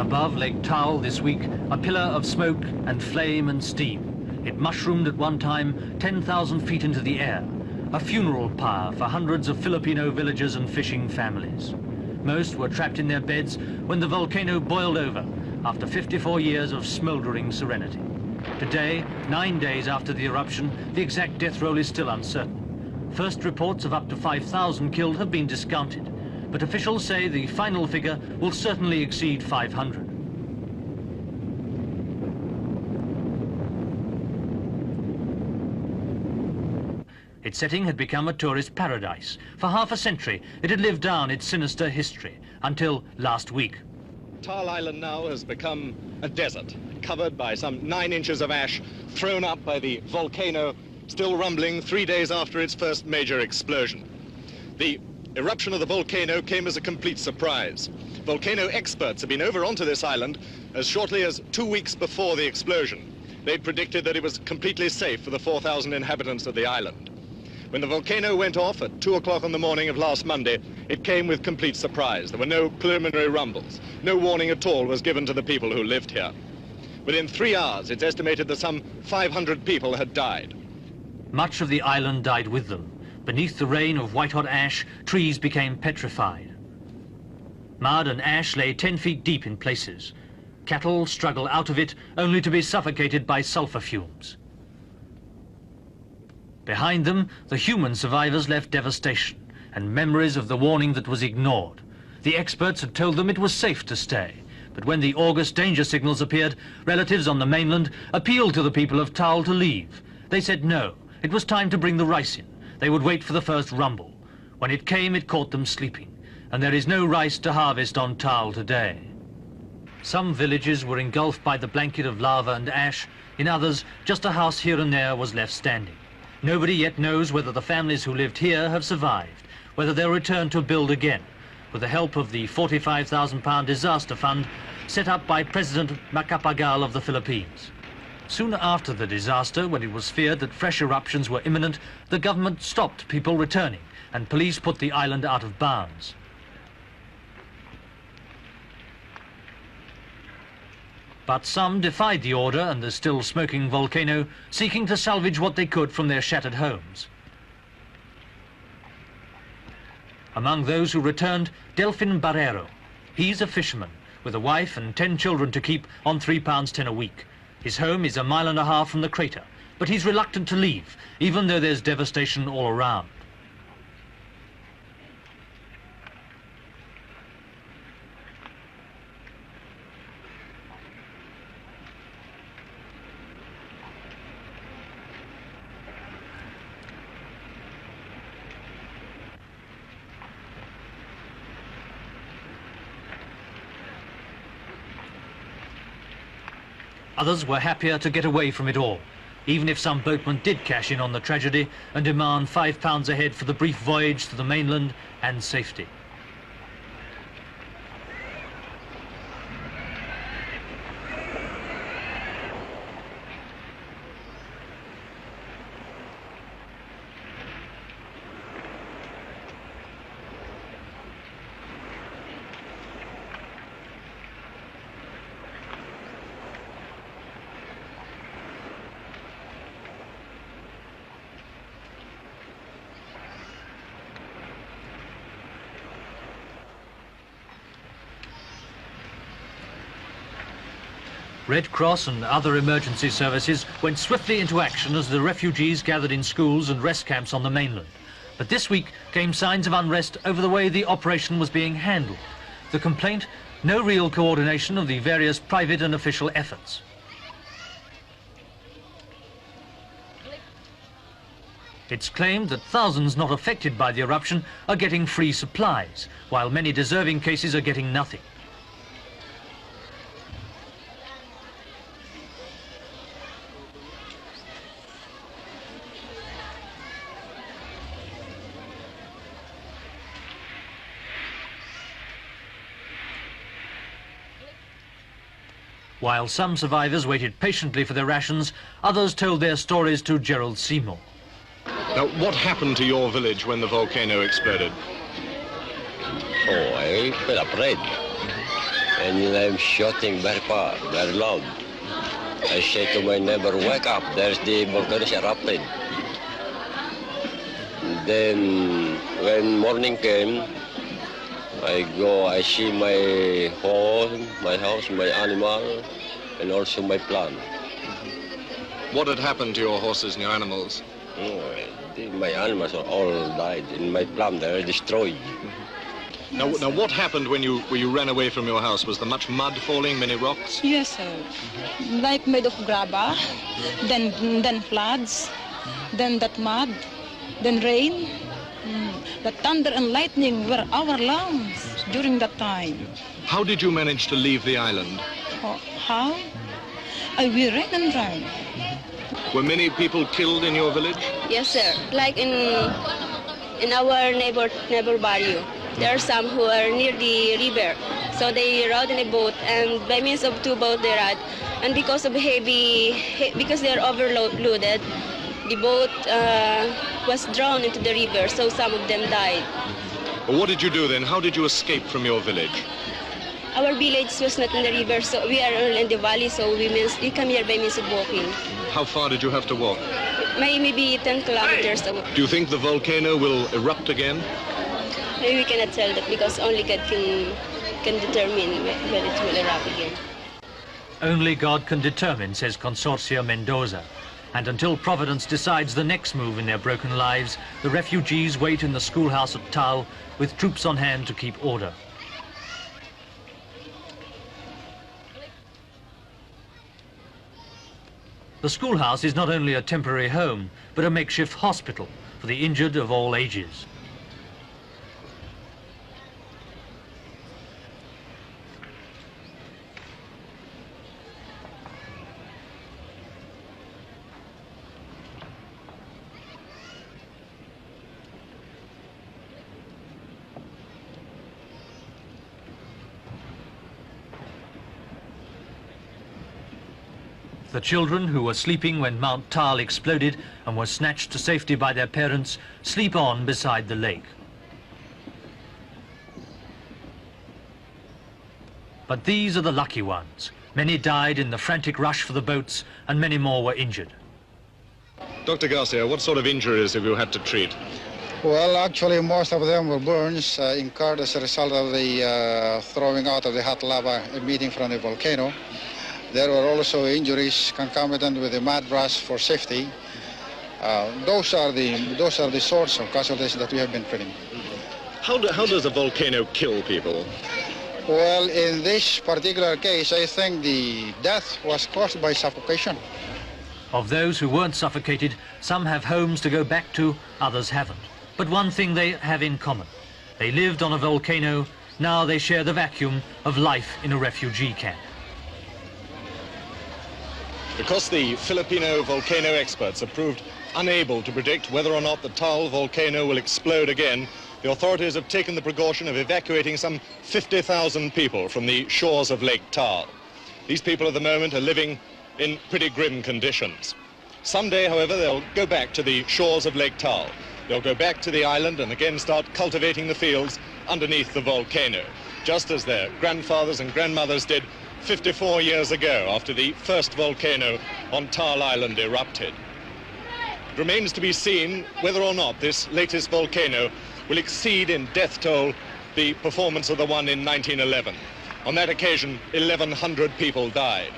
Above Lake Taal this week, a pillar of smoke and flame and steam. It mushroomed at one time 10,000 feet into the air, a funeral pyre for hundreds of Filipino villagers and fishing families. Most were trapped in their beds when the volcano boiled over after 54 years of smouldering serenity. Today, 9 days after the eruption, the exact death roll is still uncertain. First reports of up to 5,000 killed have been discounted, but officials say the final figure will certainly exceed 500. Its setting had become a tourist paradise. For half a century, it had lived down its sinister history, until last week. Taal Island now has become a desert, covered by some 9 inches of ash thrown up by the volcano, still rumbling 3 days after its first major explosion. The eruption of the volcano came as a complete surprise. Volcano experts have been over onto this island as shortly as 2 weeks before the explosion. They predicted that it was completely safe for the 4,000 inhabitants of the island. When the volcano went off at 2 o'clock on the morning of last Monday, it came with complete surprise. There were no preliminary rumbles. No warning at all was given to the people who lived here. Within 3 hours, it's estimated that some 500 people had died. Much of the island died with them. Beneath the rain of white-hot ash, trees became petrified. Mud and ash lay 10 feet deep in places. Cattle struggle out of it, only to be suffocated by sulfur fumes. Behind them, the human survivors left devastation and memories of the warning that was ignored. The experts had told them it was safe to stay, but when the August danger signals appeared, relatives on the mainland appealed to the people of Taal to leave. They said no, it was time to bring the rice in. They would wait for the first rumble. When it came, it caught them sleeping, and there is no rice to harvest on Taal today. Some villages were engulfed by the blanket of lava and ash. In others, just a house here and there was left standing. Nobody yet knows whether the families who lived here have survived, whether they'll return to build again, with the help of the £45,000 disaster fund set up by President Macapagal of the Philippines. Soon after the disaster, when it was feared that fresh eruptions were imminent, the government stopped people returning, and police put the island out of bounds. But some defied the order and the still smoking volcano, seeking to salvage what they could from their shattered homes. Among those who returned, Delfin Barrero. He's a fisherman with a wife and 10 children to keep on £3.10 a week. His home is 1.5 miles from the crater, but he's reluctant to leave, even though there's devastation all around. Others were happier to get away from it all, even if some boatmen did cash in on the tragedy and demand £5 a head for the brief voyage to the mainland and safety. Red Cross and other emergency services went swiftly into action as the refugees gathered in schools and rest camps on the mainland. But this week came signs of unrest over the way the operation was being handled. The complaint, no real coordination of the various private and official efforts. It's claimed that thousands not affected by the eruption are getting free supplies, while many deserving cases are getting nothing. While some survivors waited patiently for their rations, others told their stories to Gerald Seymour. Now, what happened to your village when the volcano exploded? Oh, I felt afraid. and I'm shooting very far, very loud. I say to my neighbor, wake up, there's the volcano erupted. Then when morning came, I see my house, my animal, and also my plant. What had happened to your horses and your animals? My animals all died, and my plant they're destroyed. Now, what happened when you ran away from your house? Was there much mud falling, many rocks? Yes, sir. Like made of graba, then floods, then that mud, then rain. The thunder and lightning were our lungs during that time. How did you manage to leave the island? How? We ran and ran. Were many people killed in your village? Yes, sir. Like in our neighbor barrio, there are some who are near the river, so they rode in a boat, and by means of two boats they rode, and because of because they are overloaded, the boat was drawn into the river, so some of them died. Well, what did you do then? How did you escape from your village? Our village was not in the river, so we are in the valley, so we come here by means of walking. How far did you have to walk? Maybe 10 kilometers. Do you think the volcano will erupt again? We cannot tell that because only God can determine when it will erupt again. Only God can determine, says Consortia Mendoza. And until Providence decides the next move in their broken lives, the refugees wait in the schoolhouse at Taal with troops on hand to keep order. The schoolhouse is not only a temporary home, but a makeshift hospital for the injured of all ages. The children who were sleeping when Mount Taal exploded and were snatched to safety by their parents sleep on beside the lake. But these are the lucky ones. Many died in the frantic rush for the boats, and many more were injured. Dr. Garcia, what sort of injuries have you had to treat? Well, actually, most of them were burns incurred as a result of the throwing out of the hot lava emitting from the volcano. There were also injuries concomitant with the mud brush for safety. Those are the sorts of casualties that we have been treating. How does a volcano kill people? Well, in this particular case, I think the death was caused by suffocation. Of those who weren't suffocated, some have homes to go back to, others haven't. But one thing they have in common. They lived on a volcano, now they share the vacuum of life in a refugee camp. Because the Filipino volcano experts have proved unable to predict whether or not the Taal volcano will explode again, the authorities have taken the precaution of evacuating some 50,000 people from the shores of Lake Taal. These people at the moment are living in pretty grim conditions. Someday, however, they'll go back to the shores of Lake Taal. They'll go back to the island and again start cultivating the fields underneath the volcano, just as their grandfathers and grandmothers did 54 years ago after the first volcano on Taal Island erupted. It remains to be seen whether or not this latest volcano will exceed in death toll the performance of the one in 1911. On that occasion, 1,100 people died.